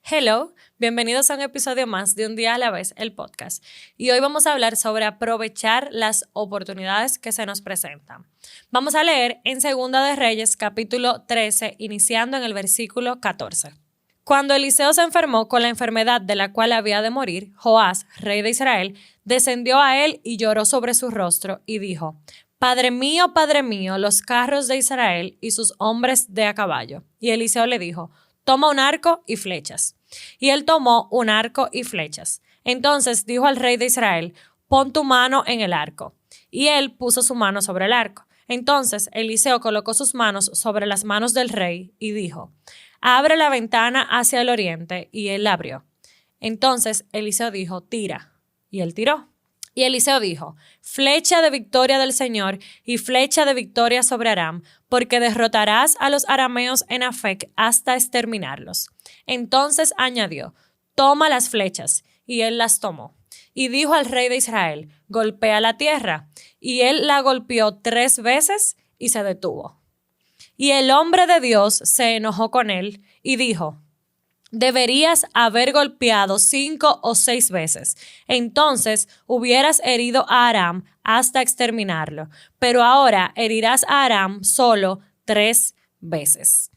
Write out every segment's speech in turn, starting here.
Hello, bienvenidos a un episodio más de Un Día a la Vez, el podcast. Y hoy vamos a hablar sobre aprovechar las oportunidades que se nos presentan. Vamos a leer en Segunda de Reyes, capítulo 13, iniciando en el versículo 14. Cuando Eliseo se enfermó con la enfermedad de la cual había de morir, Joás, rey de Israel, descendió a él y lloró sobre su rostro y dijo: Padre mío, los carros de Israel y sus hombres de a caballo. Y Eliseo le dijo: Toma un arco y flechas. Y él tomó un arco y flechas. Entonces dijo al rey de Israel: Pon tu mano en el arco. Y él puso su mano sobre el arco. Entonces Eliseo colocó sus manos sobre las manos del rey y dijo: Abre la ventana hacia el oriente. Y él la abrió. Entonces Eliseo dijo: Tira. Y él tiró. Y Eliseo dijo: Flecha de victoria del Señor y flecha de victoria sobre Aram, porque derrotarás a los arameos en Afec hasta exterminarlos. Entonces añadió: Toma las flechas. Y él las tomó. Y dijo al rey de Israel: Golpea la tierra. Y él la golpeó 3 veces y se detuvo. Y el hombre de Dios se enojó con él y dijo: Deberías haber golpeado 5 o 6 veces. Entonces hubieras herido a Aram hasta exterminarlo. Pero ahora herirás a Aram solo 3 veces.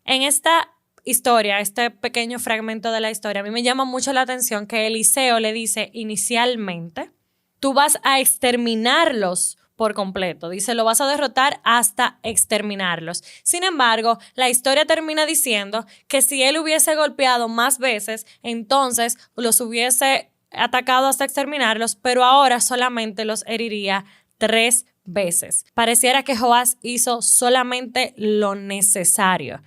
En esta historia, este pequeño fragmento de la historia, a mí me llama mucho la atención que Eliseo le dice inicialmente: tú vas a exterminarlos por completo. Dice, lo vas a derrotar hasta exterminarlos. Sin embargo, la historia termina diciendo que si él hubiese golpeado más veces, entonces los hubiese atacado hasta exterminarlos, pero ahora solamente los heriría 3 veces. Pareciera que Joás hizo solamente lo necesario.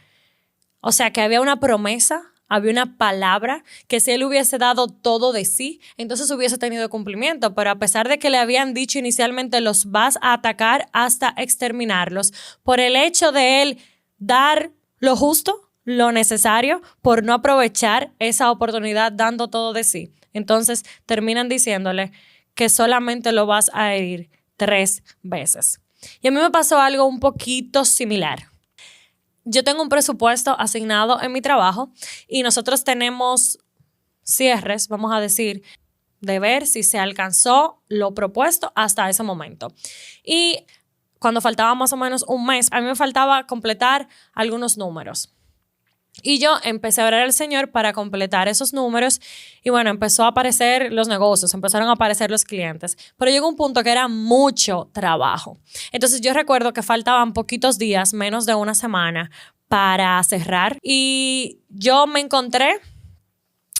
O sea, que había una promesa, había una palabra que si él hubiese dado todo de sí, entonces hubiese tenido cumplimiento. Pero a pesar de que le habían dicho inicialmente los vas a atacar hasta exterminarlos, por el hecho de él dar lo justo, lo necesario, por no aprovechar esa oportunidad dando todo de sí, entonces terminan diciéndole que solamente lo vas a herir 3 veces. Y a mí me pasó algo un poquito similar. Yo tengo un presupuesto asignado en mi trabajo y nosotros tenemos cierres, vamos a decir, de ver si se alcanzó lo propuesto hasta ese momento. Y cuando faltaba más o menos un mes, a mí me faltaba completar algunos números. Y yo empecé a orar al Señor para completar esos números y bueno, empezó a aparecer los negocios, empezaron a aparecer los clientes, pero llegó un punto que era mucho trabajo. Entonces yo recuerdo que faltaban poquitos días, menos de una semana para cerrar y yo me encontré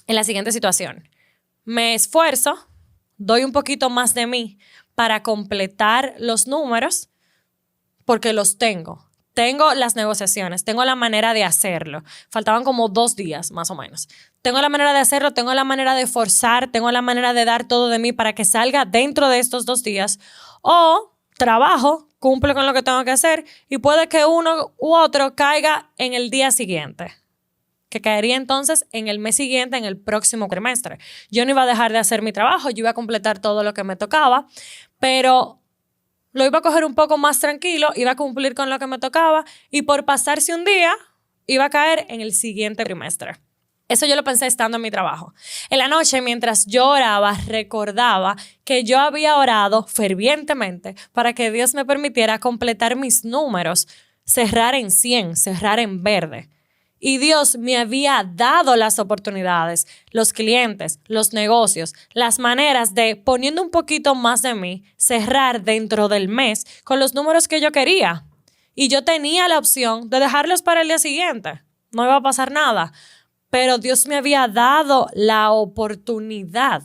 en la siguiente situación. Me esfuerzo, doy un poquito más de mí para completar los números porque los tengo. Tengo las negociaciones, tengo la manera de hacerlo. Faltaban como 2 días, más o menos. Tengo la manera de hacerlo, tengo la manera de forzar, tengo la manera de dar todo de mí para que salga dentro de estos 2 días. O trabajo, cumplo con lo que tengo que hacer y puede que uno u otro caiga en el día siguiente, que caería entonces en el mes siguiente, en el próximo trimestre. Yo no iba a dejar de hacer mi trabajo, yo iba a completar todo lo que me tocaba, pero lo iba a coger un poco más tranquilo, iba a cumplir con lo que me tocaba y por pasarse un día, iba a caer en el siguiente trimestre. Eso yo lo pensé estando en mi trabajo. En la noche, mientras yo oraba, recordaba que yo había orado fervientemente para que Dios me permitiera completar mis números, cerrar en 100, cerrar en verde. Y Dios me había dado las oportunidades, los clientes, los negocios, las maneras de, poniendo un poquito más de mí, cerrar dentro del mes con los números que yo quería. Y yo tenía la opción de dejarlos para el día siguiente. No iba a pasar nada. Pero Dios me había dado la oportunidad.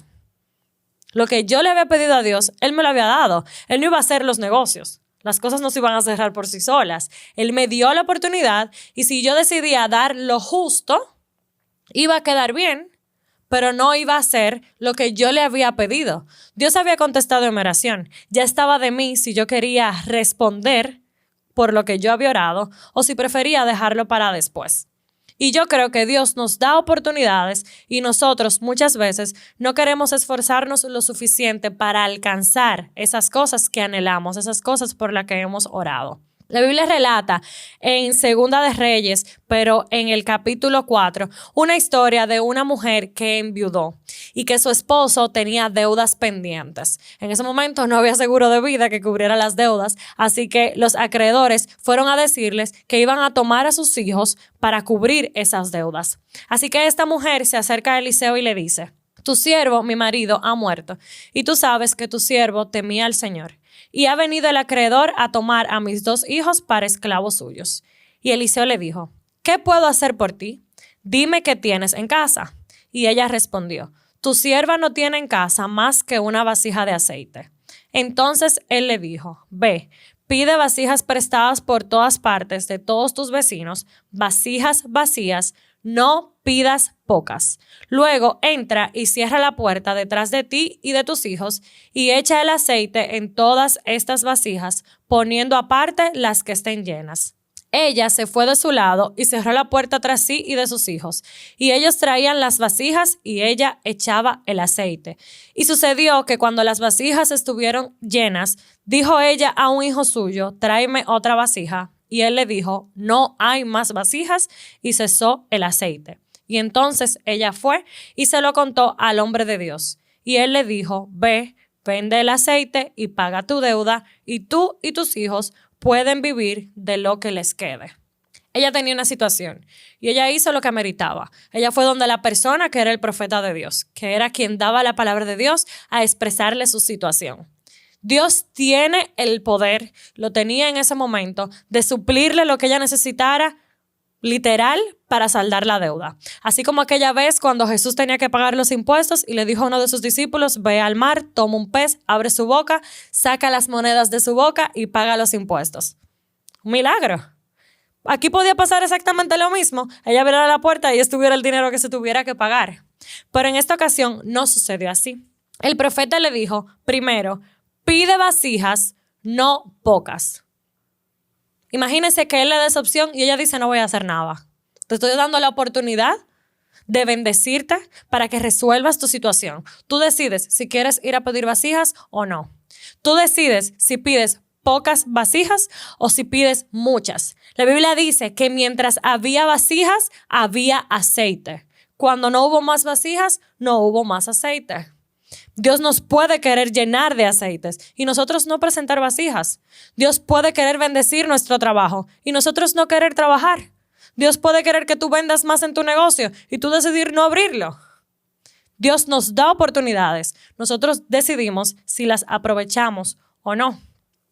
Lo que yo le había pedido a Dios, Él me lo había dado. Él no iba a hacer los negocios. Las cosas no se iban a cerrar por sí solas. Él me dio la oportunidad y si yo decidía dar lo justo, iba a quedar bien, pero no iba a ser lo que yo le había pedido. Dios había contestado en mi oración. Ya estaba de mí si yo quería responder por lo que yo había orado o si prefería dejarlo para después. Y yo creo que Dios nos da oportunidades y nosotros muchas veces no queremos esforzarnos lo suficiente para alcanzar esas cosas que anhelamos, esas cosas por las que hemos orado. La Biblia relata en Segunda de Reyes, pero en el capítulo 4, una historia de una mujer que enviudó y que su esposo tenía deudas pendientes. En ese momento no había seguro de vida que cubriera las deudas, así que los acreedores fueron a decirles que iban a tomar a sus hijos para cubrir esas deudas. Así que esta mujer se acerca a Eliseo y le dice: tu siervo, mi marido, ha muerto, y tú sabes que tu siervo temía al Señor. Y ha venido el acreedor a tomar a mis 2 hijos para esclavos suyos. Y Eliseo le dijo: ¿qué puedo hacer por ti? Dime qué tienes en casa. Y ella respondió: tu sierva no tiene en casa más que una vasija de aceite. Entonces él le dijo: ve, pide vasijas prestadas por todas partes de todos tus vecinos, vasijas vacías, no pidas pocas. Luego entra y cierra la puerta detrás de ti y de tus hijos y echa el aceite en todas estas vasijas, poniendo aparte las que estén llenas. Ella se fue de su lado y cerró la puerta tras sí y de sus hijos. Y ellos traían las vasijas y ella echaba el aceite. Y sucedió que cuando las vasijas estuvieron llenas, dijo ella a un hijo suyo: tráeme otra vasija. Y él le dijo: no hay más vasijas, y cesó el aceite. Y entonces ella fue y se lo contó al hombre de Dios. Y él le dijo: ve, vende el aceite y paga tu deuda, y tú y tus hijos pueden vivir de lo que les quede. Ella tenía una situación y ella hizo lo que ameritaba. Ella fue donde la persona que era el profeta de Dios, que era quien daba la palabra de Dios, a expresarle su situación. Dios tiene el poder, lo tenía en ese momento, de suplirle lo que ella necesitara, literal, para saldar la deuda. Así como aquella vez cuando Jesús tenía que pagar los impuestos y le dijo a uno de sus discípulos: ve al mar, toma un pez, abre su boca, saca las monedas de su boca y paga los impuestos. Un milagro. Aquí podía pasar exactamente lo mismo. Ella abriera la puerta y estuviera el dinero que se tuviera que pagar. Pero en esta ocasión no sucedió así. El profeta le dijo: primero, pide vasijas, no pocas. Imagínense que él le da esa opción y ella dice: no voy a hacer nada. Te estoy dando la oportunidad de bendecirte para que resuelvas tu situación. Tú decides si quieres ir a pedir vasijas o no. Tú decides si pides pocas vasijas o si pides muchas. La Biblia dice que mientras había vasijas, había aceite. Cuando no hubo más vasijas, no hubo más aceite. Dios nos puede querer llenar de aceites y nosotros no presentar vasijas. Dios puede querer bendecir nuestro trabajo y nosotros no querer trabajar. Dios puede querer que tú vendas más en tu negocio y tú decidir no abrirlo. Dios nos da oportunidades. Nosotros decidimos si las aprovechamos o no.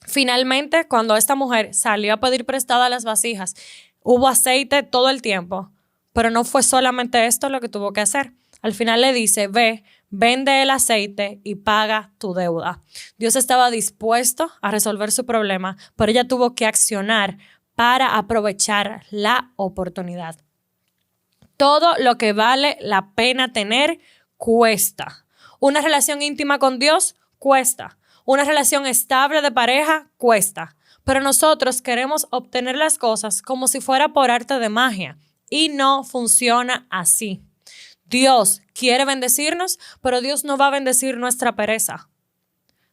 Finalmente, cuando esta mujer salió a pedir prestada las vasijas, hubo aceite todo el tiempo, pero no fue solamente esto lo que tuvo que hacer. Al final le dice: ve, vende el aceite y paga tu deuda. Dios estaba dispuesto a resolver su problema, pero ella tuvo que accionar para aprovechar la oportunidad. Todo lo que vale la pena tener cuesta. Una relación íntima con Dios cuesta. Una relación estable de pareja cuesta. Pero nosotros queremos obtener las cosas como si fuera por arte de magia y no funciona así. Dios quiere bendecirnos, pero Dios no va a bendecir nuestra pereza.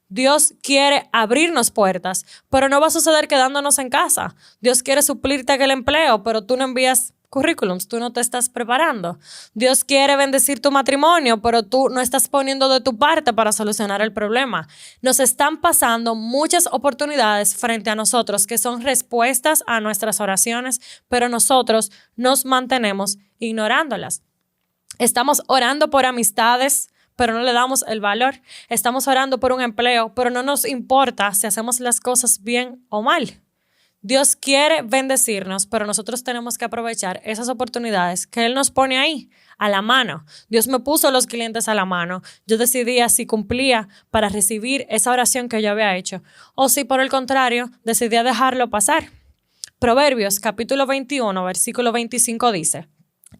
Dios quiere abrirnos puertas, pero no va a suceder quedándonos en casa. Dios quiere suplirte aquel empleo, pero tú no envías currículums, tú no te estás preparando. Dios quiere bendecir tu matrimonio, pero tú no estás poniendo de tu parte para solucionar el problema. Nos están pasando muchas oportunidades frente a nosotros que son respuestas a nuestras oraciones, pero nosotros nos mantenemos ignorándolas. Estamos orando por amistades, pero no le damos el valor. Estamos orando por un empleo, pero no nos importa si hacemos las cosas bien o mal. Dios quiere bendecirnos, pero nosotros tenemos que aprovechar esas oportunidades que Él nos pone ahí, a la mano. Dios me puso los clientes a la mano. Yo decidía si cumplía para recibir esa oración que yo había hecho, o si por el contrario decidía dejarlo pasar. Proverbios capítulo 21, versículo 25 dice: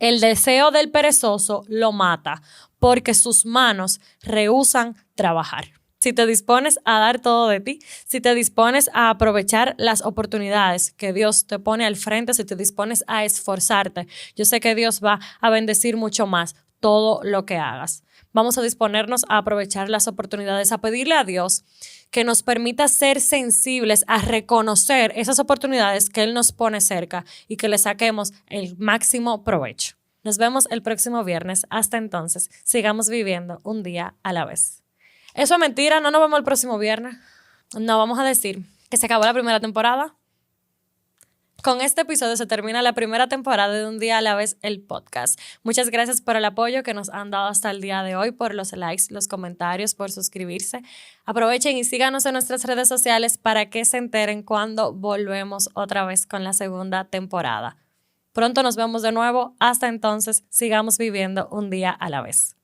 el deseo del perezoso lo mata, porque sus manos rehúsan trabajar. Si te dispones a dar todo de ti, si te dispones a aprovechar las oportunidades que Dios te pone al frente, si te dispones a esforzarte, yo sé que Dios va a bendecir mucho más todo lo que hagas. Vamos a disponernos a aprovechar las oportunidades, a pedirle a Dios que nos permita ser sensibles a reconocer esas oportunidades que Él nos pone cerca y que le saquemos el máximo provecho. Nos vemos el próximo viernes. Hasta entonces, sigamos viviendo un día a la vez. Eso es mentira, no nos vemos el próximo viernes. No vamos a decir que se acabó la primera temporada. Con este episodio se termina la primera temporada de Un Día a la Vez, el podcast. Muchas gracias por el apoyo que nos han dado hasta el día de hoy, por los likes, los comentarios, por suscribirse. Aprovechen y síganos en nuestras redes sociales para que se enteren cuando volvemos otra vez con la segunda temporada. Pronto nos vemos de nuevo. Hasta entonces, sigamos viviendo un día a la vez.